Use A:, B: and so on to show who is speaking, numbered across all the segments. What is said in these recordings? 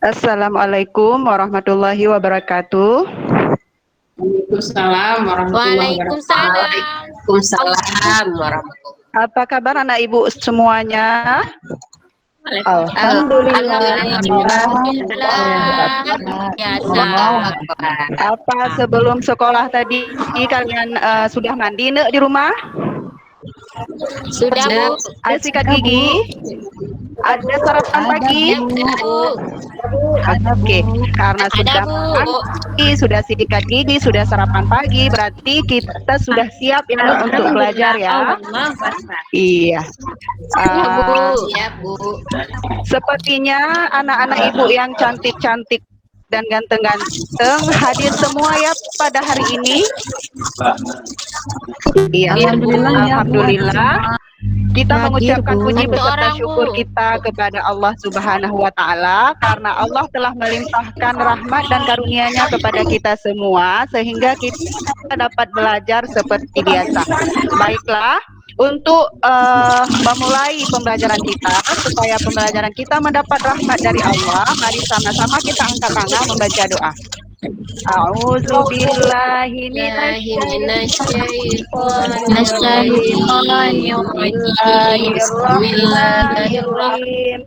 A: Assalamualaikum warahmatullahi wabarakatuh.
B: Waalaikumsalam warahmatullahi wabarakatuh.
C: Waalaikumsalam.
B: Waalaikumsalam warahmatullahi
A: Apa kabar anak ibu semuanya?
B: wabarakatuh.
A: Alhamdulillah.
C: Alhamdulillah. Biasa.
A: Apa sebelum sekolah tadi kalian sudah mandi di rumah?
C: Sudah, Bu.
A: Ada sikat gigi? Ada sarapan pagi?
C: Bu.
A: Oke, karena
C: Ada,
A: sudah
C: Bu.
A: pagi, sudah sikat gigi, sudah sarapan pagi, berarti kita sudah siap ya untuk belajar ya. Iya.
C: Iya, Bu.
B: Siap, Bu.
A: Sepertinya anak-anak ibu yang cantik-cantik dan ganteng-ganteng hadir semua ya pada hari ini. Iya, alhamdulillah. Kita mengucapkan puji beserta syukur kita kepada Allah Subhanahu wa Ta'ala karena Allah telah melimpahkan rahmat dan karunia-Nya kepada kita semua sehingga kita dapat belajar seperti biasa. Baiklah, untuk memulai pembelajaran kita supaya pembelajaran kita mendapat rahmat dari Allah, mari sama-sama kita angkat tangan membaca doa. A'udzu billahi Bismillahirrahmanirrahim.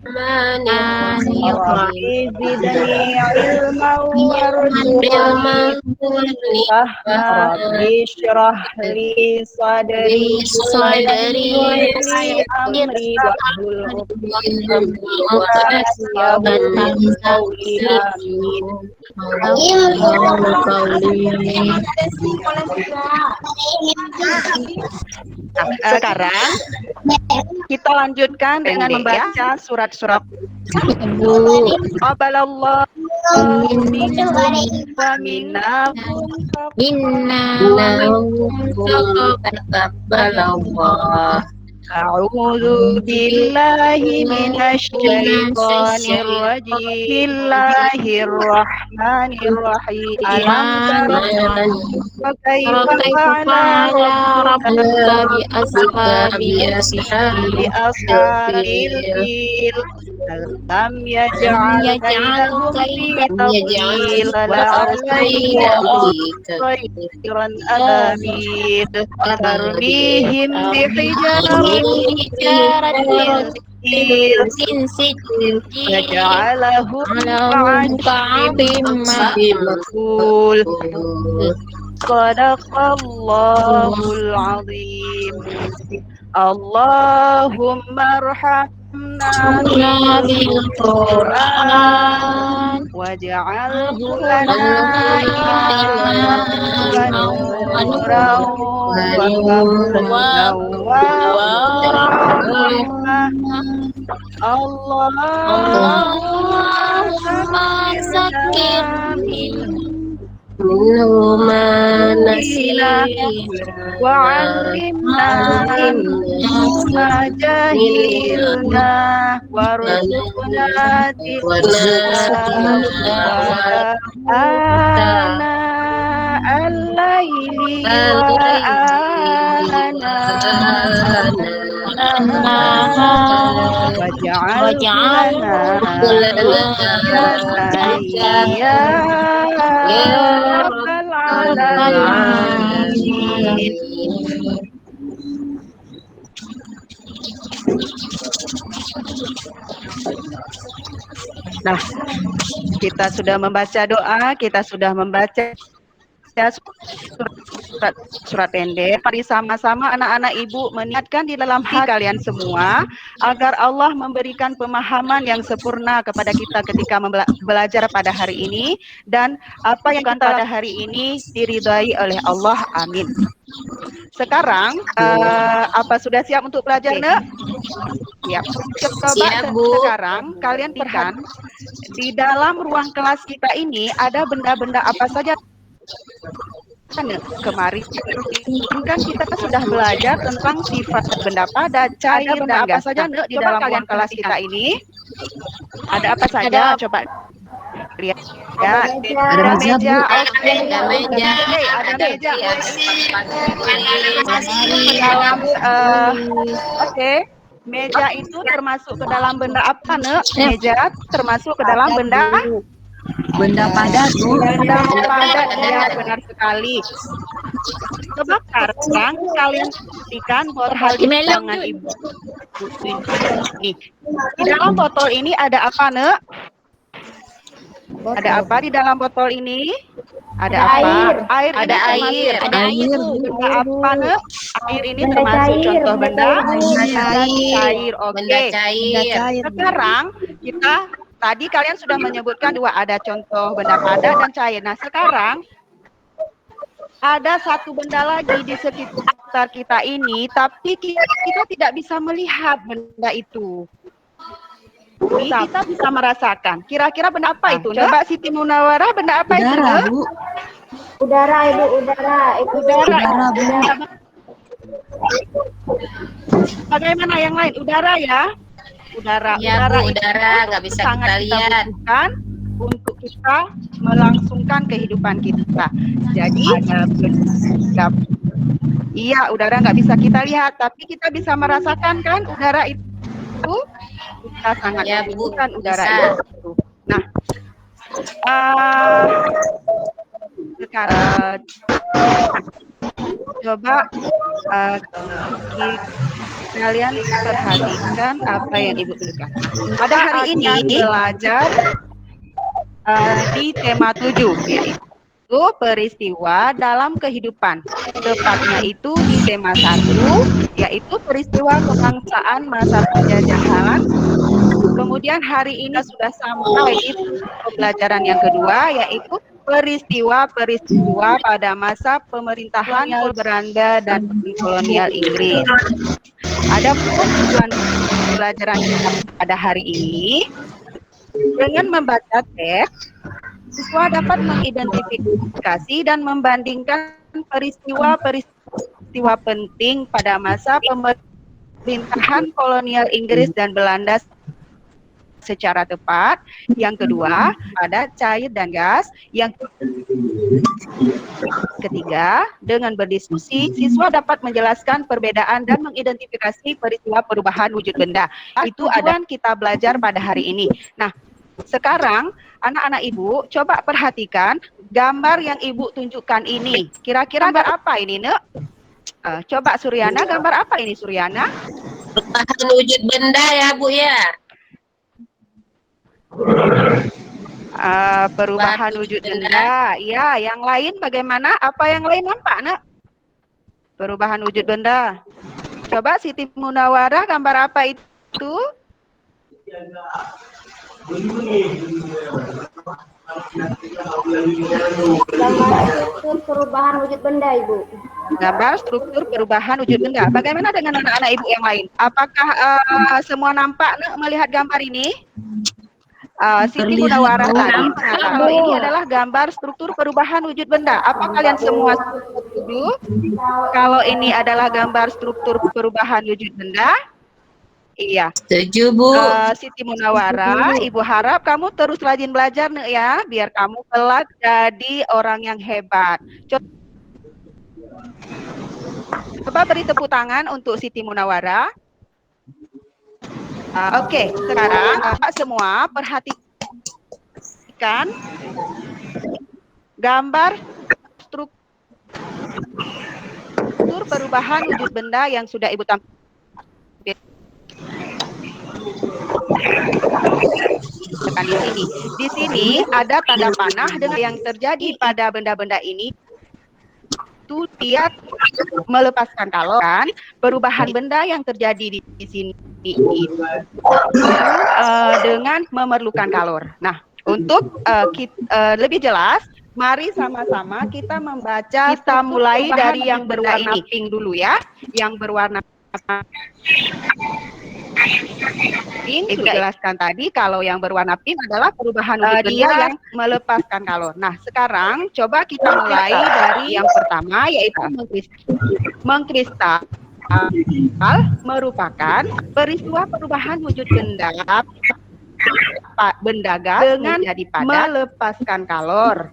A: Rabbi zidni ilman warzuqni fahma. Rabbi shrah li sadri wa yassir li amri wahlul 'uqdatam min qawli. Amin. Sekarang kita lanjutkan dengan membaca surat-surat. Qabalallahu minkum wa minnakum. A'udzu billahi minasy syaithanir rajim. Bismillahirrahmanirrahim. Alam tara kaifa fa'ala rabbuka bi ashabil fil. Alam yaj'al kaidahum fi tadlil la'allahum khairan ababil. Tarmihim bihijaratin sijil yaj'alahum ka'asfin ma'kul. Sadaqallahul azim. Allahumma arhamna bil Qur'an waj'alhu lana imaman wa nuran wa rahmah. Allahumma zakirna ma nasina wa'allimna ma jahilna warzuqna ana al-laili wa ana waj'alna ya rabbal alamin. Nah, kita sudah membaca doa, kita sudah membaca surat pendek. Mari sama-sama anak-anak ibu meniatkan di dalam hati kalian semua agar Allah memberikan pemahaman yang sempurna kepada kita ketika belajar pada hari ini, dan apa yang kita pada hari ini diridhai oleh Allah. Amin. Sekarang apa sudah siap untuk belajar, Nak? Ya. Coba sekarang kalian perhatikan di dalam ruang kelas kita ini ada benda-benda apa saja. Kemarin kan kita sudah belajar tentang sifat benda padat, cair, dan apa saja di dalam ruang kelas kita ini. Ada apa saja? Coba lihat. Ya, ada meja, ada meja. Oke. Meja itu termasuk ke dalam benda apa, Nek? Meja termasuk ke dalam benda
D: Benda padat, Bu.
A: benda padat. Ya, benar sekali. Coba sekarang kalian perhatikan botol di
C: Melok,
A: tangan
C: Jun.
A: ibu ini. Di dalam botol ini ada apa, Nek? Ada apa di dalam botol ini? Ada apa? Air.
B: Ada
A: ini termasuk
B: air.
C: Ada air, Bu.
A: benda apa, Nek? Air ini termasuk contoh benda cair.
B: Benda
A: Oke.
B: cair.
A: Sekarang kita tadi kalian sudah menyebutkan dua, ada contoh benda padat dan cair. Nah, sekarang ada satu benda lagi di sekitar kita ini, tapi kita tidak bisa melihat benda itu. Kita bisa merasakan. Kira-kira benda apa itu? Coba Siti Munawarah, benda apa itu?
D: Udara,
A: Nek?
D: Bu.
E: Udara, Ibu, udara.
D: Udara, Bu.
A: Bagaimana yang lain? Udara ya? Udara.
B: Ya, Bu,
A: itu
B: udara nggak bisa
A: sangat
B: kita lihat.
A: butuhkan untuk kita melangsungkan kehidupan kita. Jadi ada benda. Iya, udara nggak bisa kita lihat, tapi kita bisa merasakan kan udara itu. Kita sangat
B: Ya, Bu,
A: membutuhkan udara
B: bisa.
A: itu. Nah, sekarang coba kalian perhatikan apa yang Ibu tuliskan. Pada hari ini belajar di tema 7, yaitu peristiwa dalam kehidupan. Tepatnya itu di tema 1, yaitu peristiwa kebangsaan masa penjajahan. Kemudian hari ini sudah sampai di pembelajaran yang kedua, yaitu peristiwa-peristiwa pada masa pemerintahan Belanda dan kolonial Inggris. Ada tujuan pembelajaran kita pada hari ini. Dengan membaca teks, siswa dapat mengidentifikasi dan membandingkan peristiwa-peristiwa penting pada masa pemerintahan kolonial Inggris dan Belanda secara tepat. Yang kedua, ada cair dan gas. Yang ketiga, dengan berdiskusi, siswa dapat menjelaskan perbedaan dan mengidentifikasi peristiwa perubahan wujud benda. Itu ada kita belajar pada hari ini. Nah, sekarang anak-anak Ibu coba perhatikan gambar yang Ibu tunjukkan ini. Kira-kira gambar apa ini, Nek? Coba Suryana, gambar apa ini Suryana?
B: Perubahan wujud benda ya, Bu ya.
A: Perubahan wujud benda. Ya, yang lain bagaimana? Apa yang lain nampak, Nak? Perubahan wujud benda. Coba Siti Munawarah, gambar apa itu?
E: Gambar struktur perubahan wujud benda, Ibu.
A: Gambar struktur perubahan wujud benda. Bagaimana dengan anak-anak Ibu yang lain? Apakah semua nampak, Nak, melihat gambar ini? Siti Munawarah tadi. Nah, kalau ini adalah gambar struktur perubahan wujud benda. Apa kalian semua setuju? Kalau ini adalah gambar struktur perubahan wujud benda? Iya.
B: Setuju, Bu.
A: Siti Munawarah, Ibu harap kamu terus rajin belajar, Nek, ya, biar kamu kelak jadi orang yang hebat. Coba beri tepuk tangan untuk Siti Munawarah. Oke, sekarang semua perhatikan gambar struktur perubahan wujud benda yang sudah Ibu tampilkan di sini. Di sini ada tanda panah dengan yang terjadi pada benda-benda ini. Itu dia melepaskan kalor, kan? Perubahan benda yang terjadi di sini dengan memerlukan kalor. Nah, untuk lebih jelas, mari sama-sama kita membaca. Kita mulai dari yang berwarna pink dulu ya, yang berwarna pink sudah jelaskan tadi. Kalau yang berwarna pink adalah perubahan wujud benda yang melepaskan kalor. Nah, sekarang coba kita mulai dari yang pertama, yaitu mengkristal. Merupakan peristiwa perubahan wujud benda gas dengan menjadi padat, melepaskan kalor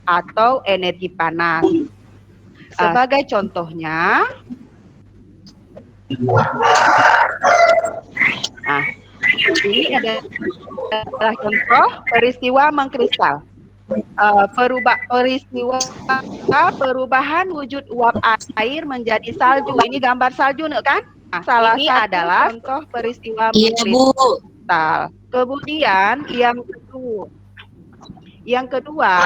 A: atau energi panas. Sebagai contohnya, Nah, ini adalah contoh peristiwa mengkristal. Peristiwa perubahan wujud uap air menjadi salju. Ini gambar salju nih kan? Nah, salah ini adalah contoh peristiwa
B: Iya, Bu.
A: mengkristal. Kemudian yang kedua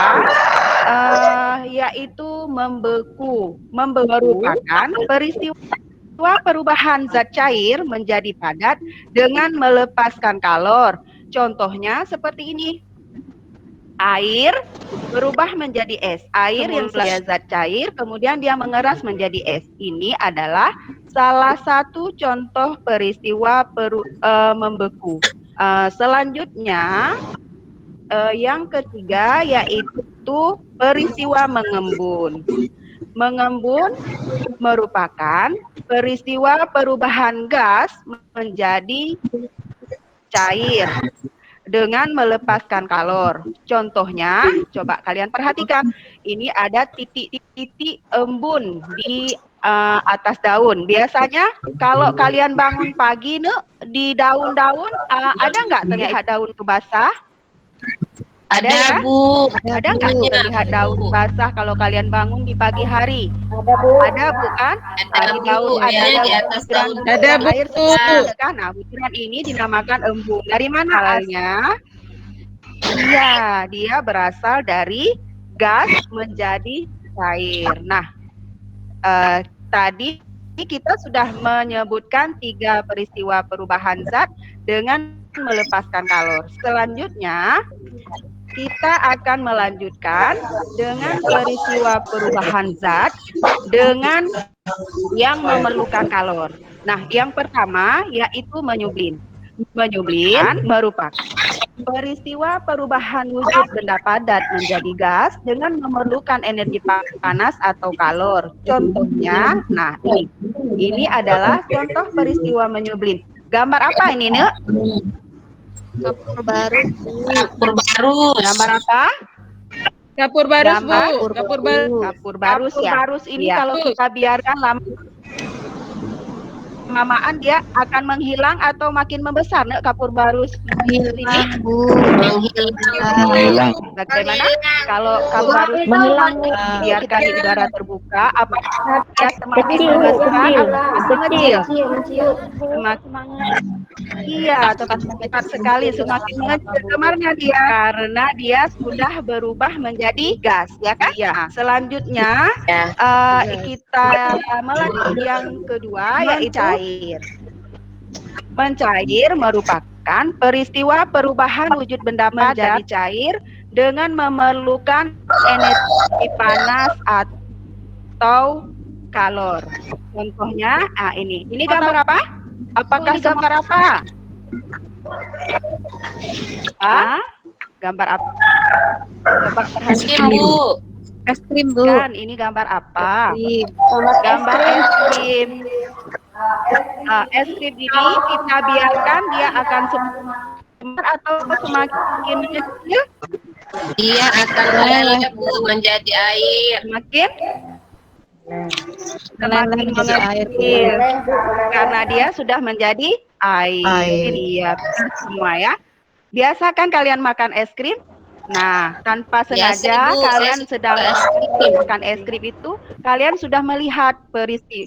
A: yaitu membeku. Merupakan peristiwa perubahan zat cair menjadi padat dengan melepaskan kalor. Contohnya seperti ini. Air berubah menjadi es. Air yang sebagai zat cair, kemudian dia mengeras menjadi es. Ini adalah salah satu contoh peristiwa membeku. Selanjutnya, yang ketiga yaitu peristiwa mengembun. Mengembun merupakan peristiwa perubahan gas menjadi cair dengan melepaskan kalor. Contohnya, coba kalian perhatikan, ini ada titik-titik embun di atas daun. Biasanya kalau kalian bangun pagi di daun-daun, ada nggak terlihat daun itu basah? Ada ya?
B: Bu.
A: Ada nggak terlihat daun basah kalau kalian bangun di pagi hari?
E: Ada, Bu.
A: Ada bukan?
B: Ada,
A: Di
B: Bu.
A: daun ada
B: Ya, di atas daun.
A: ada air sedang kan? Nah, butiran ini dinamakan embun. Dari mana asalnya? Iya, dia berasal dari gas menjadi cair. Nah, tadi kita sudah menyebutkan 3 peristiwa perubahan zat dengan melepaskan kalor. Selanjutnya, kita akan melanjutkan dengan peristiwa perubahan zat dengan yang memerlukan kalor. Nah, yang pertama yaitu menyublin. Menyublin merupakan peristiwa perubahan wujud benda padat menjadi gas dengan memerlukan energi panas atau kalor. Contohnya, nah ini adalah contoh peristiwa menyublin. Gambar apa ini, Nek?
C: Kapur barus.
B: Kapur barus.
A: Gambar apa?
F: Kapur barus, Bu.
A: Gambar
F: Kapur barus.
A: Kapur barus ya. Barus ini
F: Ya.
A: kalau kita biarkan lama-lamaan dia akan menghilang atau makin membesar, Nek, kapur barus ini.
B: Menghilang.
A: Bagaimana? Kalau kapur barus
E: Menghilang.
A: biarkan di udara terbuka, apakah dia semakin
E: Kecil,
A: membesar
E: kecil.
A: atau mengecil?
E: Kecil.
A: Semakin iya, tepat sekali, semakin mengecil kemarnya dia karena dia sudah berubah menjadi gas, ya kan? Ya. Selanjutnya
B: Ya.
A: kita melanjut yang kedua yaitu cair. Mencair merupakan peristiwa perubahan wujud benda menjadi cair dengan memerlukan energi panas atau kalor. Contohnya, ini gambar apa? Apakah gambar apa? Gambar apa? Coba
B: Es krim,
A: perhatikan.
B: Bu.
C: Es krim, Bu.
A: Kan, ini gambar apa?
E: Selamat
A: Gambar es krim. Es krim ini kita biarkan dia akan semar atau semakin kecil?
B: Dia akan meleleh, Bu, menjadi air.
A: Semakin
C: menjadi air, Bu.
A: mengecil karena dia sudah menjadi air. Iya, semua ya. Biasa kan kalian makan es krim? Nah, tanpa
B: Biasa,
A: sengaja
B: Bu.
A: kalian
B: Saya suka
A: sedang
B: es krim.
A: makan es krim itu, kalian sudah melihat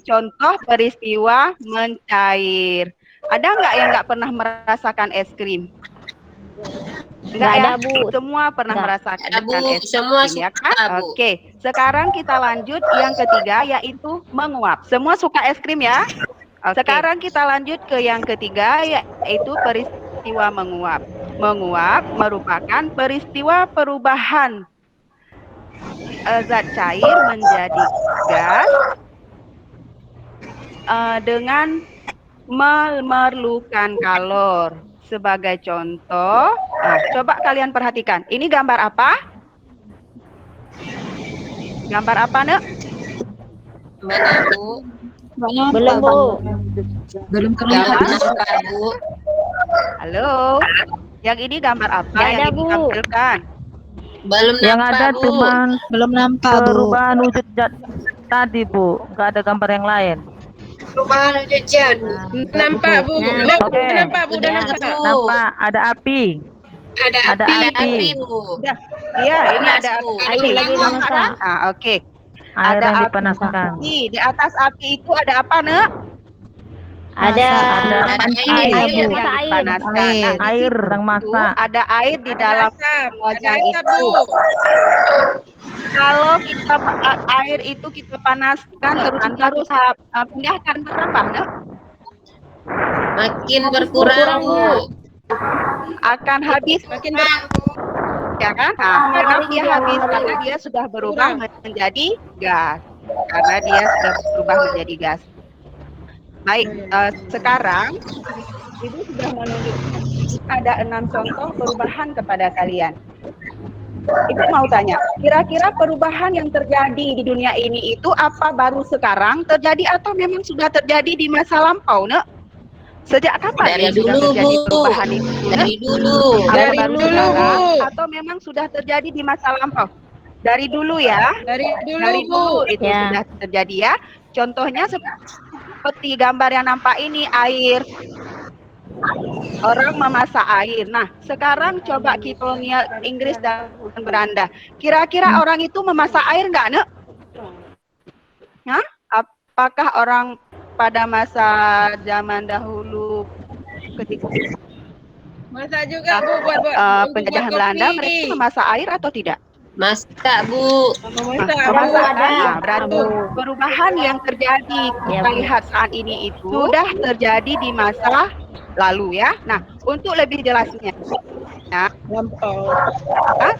A: contoh peristiwa mencair. Ada nggak yang nggak pernah merasakan es krim? Enggak ya?
E: ada, Bu.
A: Semua pernah merasakan
B: Ada, Bu.
A: es
B: Semua
A: krim, ya
B: suka,
A: kan?
B: Bu.
A: Oke, sekarang kita lanjut yang ketiga yaitu menguap. Semua suka es krim ya? Oke. Sekarang kita lanjut ke yang ketiga yaitu peristiwa menguap. Menguap merupakan peristiwa perubahan zat cair menjadi gas dengan memerlukan kalor. Sebagai contoh, coba kalian perhatikan. Ini gambar apa? Gambar apa, Nek?
B: Mana, Bu?
E: Belum, Bu.
D: Belum
A: Gambar?
B: Nampak, Bu.
A: Halo. Yang ini gambar apa
E: Nggak
A: yang
E: ada, Bu.
A: ditampilkan?
B: Belum
F: Yang
B: nampak,
F: ada
B: Bu.
F: cuman
C: Belum nampak, Bu.
F: perubahan wujud tadi, Bu. Nggak ada gambar yang lain.
B: Perubahan wujud jadi.
F: Nampak Bu.
D: Nah, oke.
F: Nampak Bu, dah
B: Sudah
F: nampak.
B: Bu.
D: Nampak ada api.
B: Ada
D: Ada
B: api.
D: api.
B: Bu.
A: Sudah. Iya, ini
B: Panas,
A: ada
B: Bu.
A: air
C: Air lagi dimasak.
A: Oke.
D: Air
A: Ada
D: yang
A: api.
D: dipanaskan.
A: Di atas api itu ada apa, Nek?
C: Ada
D: Ada panci.
A: Air
C: air,
A: yang
C: masa air.
A: dipanaskan. Nah,
D: Air
A: di situ
D: yang masak.
A: ada air di dalam
F: Asap. Ada
A: wajan
F: asap
A: itu.
F: Bu.
A: Kalau kita air itu kita panaskan terus pindahkan berapa, Nek?
B: Makin berkurang Bu.
A: Akan habis
F: Makin
A: ya kan? Nah, kenapa dia habis? Karena dia sudah berubah menjadi gas. Karena dia sudah berubah menjadi gas. Baik, sekarang Ibu sudah menunjukkan ada 6 contoh perubahan kepada kalian. Ibu mau tanya, kira-kira perubahan yang terjadi di dunia ini itu apa baru sekarang terjadi atau memang sudah terjadi di masa lampau, Nek? Sejak kapan
B: Dari
A: sudah
B: dulu,
A: terjadi
B: Bu.
A: perubahan itu?
B: Dari dulu.
A: Apa
F: Dari
A: baru
F: dulu,
A: sekarang
F: Bu.
A: atau memang sudah terjadi di masa lampau? Dari dulu ya?
F: Dari dulu
A: Dari
F: Bu.
A: dulu itu
C: Ya.
A: sudah terjadi ya. Contohnya seperti gambar yang nampak ini, air. Orang memasak air. Nah, sekarang coba kolonial Inggris dan Belanda. Kira-kira orang itu memasak air nggak, Nek? Hah? Apakah orang pada masa zaman dahulu ketika
F: Masak juga Bu buat
A: penjajahan Belanda mereka memasak air atau tidak?
B: Masak Bu.
F: Memasak Bu.
A: Memasak
E: ada.
A: ya, berarti perubahan yang terjadi kita lihat saat ini itu sudah terjadi di masa lalu ya. Nah, untuk lebih jelasnya,
F: Lampau.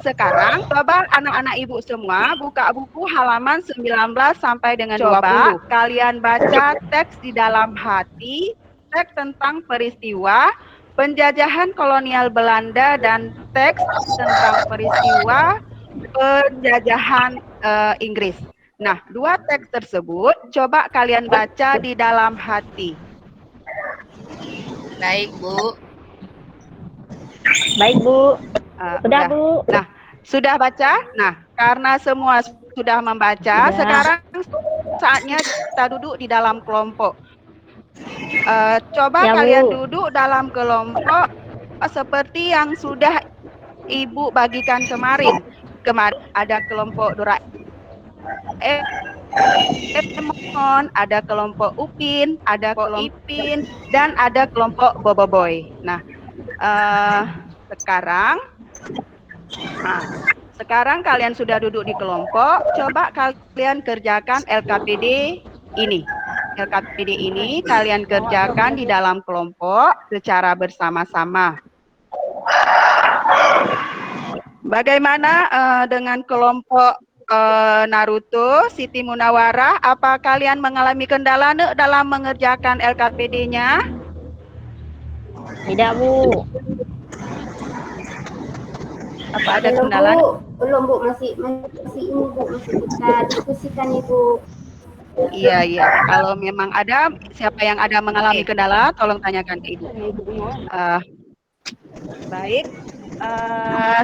A: sekarang coba anak-anak ibu semua buka buku halaman 19 sampai dengan 20. Kalian baca teks di dalam hati, teks tentang peristiwa penjajahan kolonial Belanda dan teks tentang peristiwa penjajahan Inggris. Nah, dua teks tersebut coba kalian baca di dalam hati.
B: Baik Bu.
C: Baik Bu.
A: Udah.
C: Bu.
A: Nah, sudah baca? Nah, karena semua sudah membaca,
C: Sudah.
A: sekarang saatnya kita duduk di dalam kelompok. Coba
C: Ya, Bu.
A: kalian duduk dalam kelompok seperti yang sudah Ibu bagikan kemarin. Kemarin ada kelompok Doraemon, ada kelompok Upin, ada kelompok Ipin, dan ada kelompok Boboiboy. Nah, sekarang kalian sudah duduk di kelompok, coba kalian kerjakan LKPD ini. LKPD ini kalian kerjakan di dalam kelompok secara bersama-sama. Bagaimana dengan kelompok Naruto, Siti Munawarah? Apa kalian mengalami kendala dalam mengerjakan LKPD-nya?
C: Tidak Bu.
A: Apa ada
E: Belum
A: kendala?
E: Bu, belum Bu, masih ini Bu, masih kita diskusikan Ibu.
A: Iya. Kalau memang ada, siapa yang ada mengalami kendala, tolong tanyakan ke Ibu. Baik.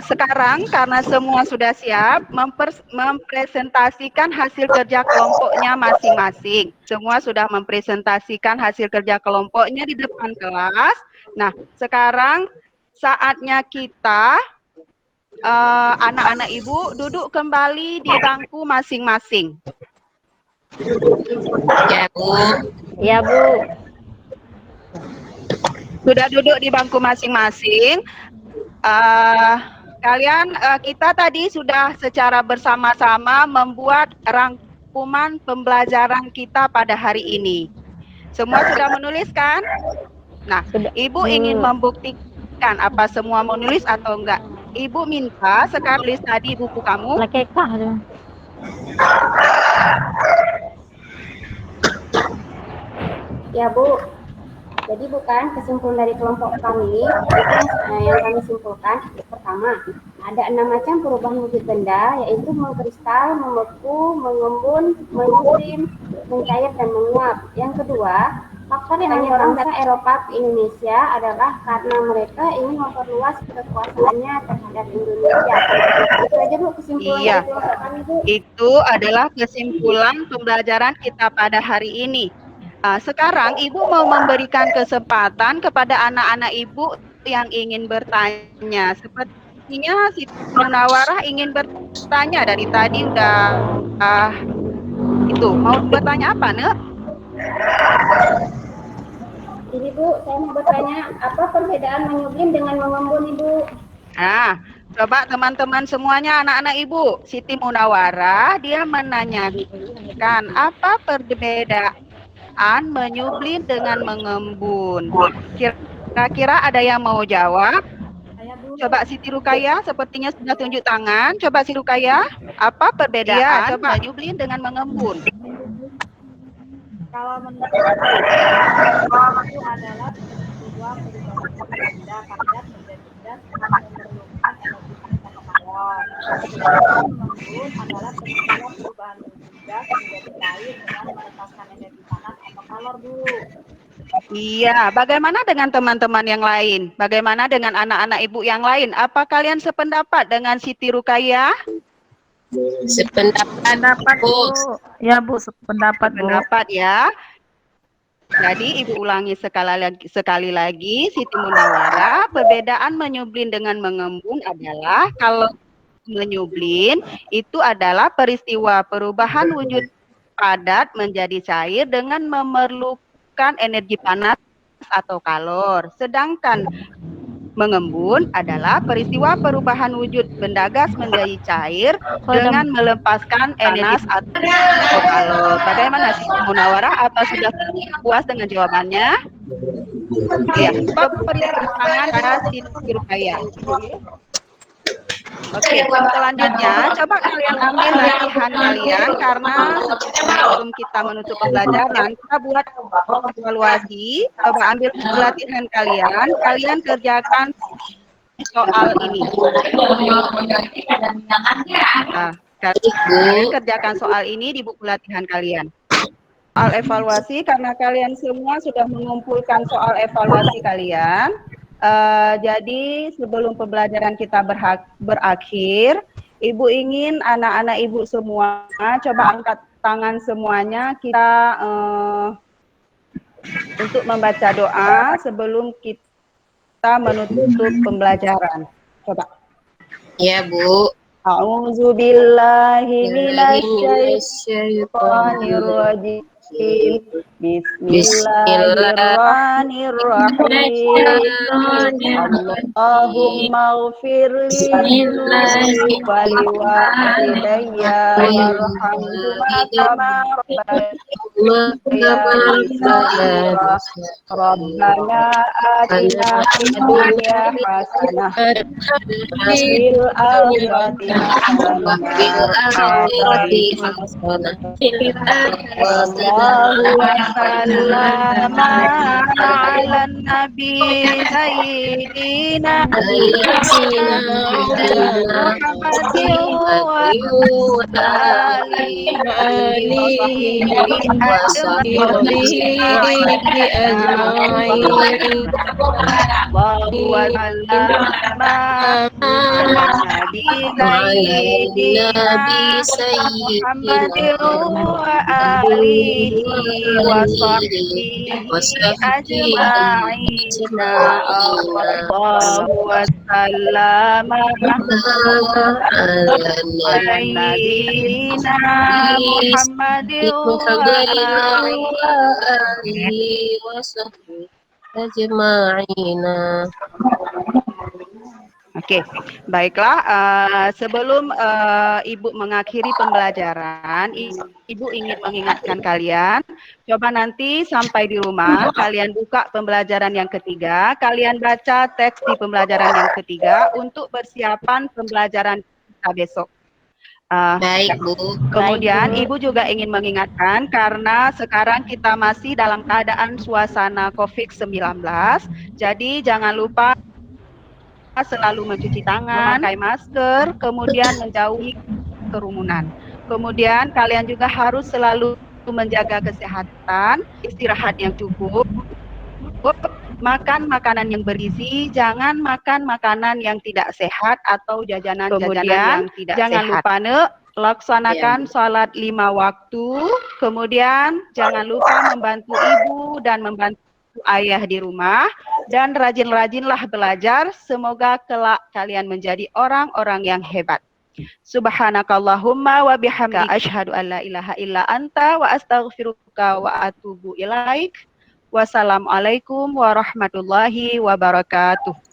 A: Sekarang karena semua sudah siap mempresentasikan hasil kerja kelompoknya masing-masing. Semua sudah mempresentasikan hasil kerja kelompoknya di depan kelas. Nah, sekarang saatnya kita anak-anak Ibu duduk kembali di bangku masing-masing.
B: Ya Bu.
C: Ya Bu.
A: Sudah duduk di bangku masing-masing. Kita tadi sudah secara bersama-sama membuat rangkuman pembelajaran kita pada hari ini. Semua sudah menuliskan? Nah, Ibu ingin membuktikan apa semua menulis atau enggak. Ibu minta sekarang tulis tadi buku kamu.
E: Ya Bu, jadi bukan kesimpulan dari kelompok kami, itu yang kami simpulkan. Pertama, ada 6 macam perubahan wujud benda, yaitu mengkristal, membeku, mengembun, menyusrim, mencair, dan menguap. Yang kedua, faktor yang mendorong bangsa Eropa ke Indonesia adalah karena mereka ingin memperluas kekuasaannya terhadap Indonesia. Itu aja Bu kesimpulan dari kelompok kami Bu.
A: Itu adalah kesimpulan pembelajaran kita pada hari ini. Sekarang Ibu mau memberikan kesempatan kepada anak-anak Ibu yang ingin bertanya. Sepertinya Siti Munawarah ingin bertanya dari tadi udah itu. Mau bertanya apa, Nek?
E: Ini Bu, saya mau bertanya, apa perbedaan menyublim dengan mengembun Ibu?
A: Nah, coba teman-teman semuanya anak-anak Ibu, Siti Munawarah dia menanyakan apa perbedaan menyublim dengan mengembun. Kira-kira ada yang mau jawab?
E: Saya Bu.
A: Coba Siti Rukaya sepertinya sudah tunjuk tangan. Coba Siti Rukaya, apa perbedaan menyublim dengan mengembun?
E: Kalau menurut saya itu adalah sebuah perubahan benda padat menjadi gas yang memerlukan energi panas atau kalor. Sedangkan mengembun adalah peristiwa perubahan gas menjadi cair dengan melepaskan energi panas atau kalor, Bu.
A: Iya, bagaimana dengan teman-teman yang lain? Bagaimana dengan anak-anak Ibu yang lain? Apa kalian sependapat dengan Siti Rukaya?
B: Sependapat
D: Bu.
B: Bu.
D: Ya Bu, sependapat Bu.
A: Pendapat ya. Jadi Ibu ulangi sekali lagi Siti Munawarah, perbedaan menyublim dengan mengembun adalah kalau menyublim itu adalah peristiwa perubahan wujud padat menjadi cair dengan memerlukan energi panas atau kalor. Sedangkan mengembun adalah peristiwa perubahan wujud benda gas menjadi cair dengan melepaskan energi atau kalor. Bagaimana Siti Munawarah? Apa sudah puas dengan jawabannya? Ya, coba beri tangan pada Siti Rukaya. Oke, selanjutnya coba kalian ambil latihan kalian karena sebelum kita menutup pembelajaran kita buat evaluasi. Coba ambil latihan kalian, kalian kerjakan soal ini. Nah, kalian kerjakan soal ini di buku latihan kalian. Soal evaluasi karena kalian semua sudah mengumpulkan soal evaluasi kalian. Jadi sebelum pembelajaran kita berakhir, Ibu ingin anak-anak Ibu semua coba angkat tangan semuanya kita untuk membaca doa sebelum kita menutup pembelajaran. Coba.
B: Ya Bu.
A: A'udzu billahi minasyaitonir rajim. Bismillahirrahmanirrahim. Allahumma ighfirli waliwalidayya warhamhuma kama rabbayani shaghira. Rabbana atina fid dunya hasanah wa fil akhirati hasanah Wallahu wasallam ala nabi sayyidina Muhammadin wa alihi ajma'in. Wallahu wasallam ala nabi sayyidina Muhammadin wa alihi wa sahbihi ajma'in. Allahu wasallama ala nabiyyina Muhammadin wa alihi
B: wa sahbihi ajma'ina.
A: Oke, baiklah. Sebelum Ibu mengakhiri pembelajaran, Ibu ingin mengingatkan kalian, coba nanti sampai di rumah, kalian buka pembelajaran yang ketiga, kalian baca teks di pembelajaran yang ketiga untuk persiapan pembelajaran kita besok.
B: Baik Bu.
A: Kemudian Ibu juga ingin mengingatkan karena sekarang kita masih dalam keadaan suasana COVID-19, jadi jangan lupa selalu mencuci tangan, memakai masker, kemudian menjauhi kerumunan. Kemudian kalian juga harus selalu menjaga kesehatan, istirahat yang cukup, makan makanan yang bergizi, jangan makan makanan yang tidak sehat atau jajanan-jajanan yang tidak sehat. Jangan lupa laksanakan sholat 5 waktu, kemudian jangan lupa membantu ibu dan membantu ayah di rumah, dan rajin-rajinlah belajar, semoga kelak kalian menjadi orang-orang yang hebat. Subhanakallahumma wa bihamdika asyhadu an la ilaha illa anta wa astaghfiruka wa atubu ilaik. Wassalamualaikum warahmatullahi wabarakatuh.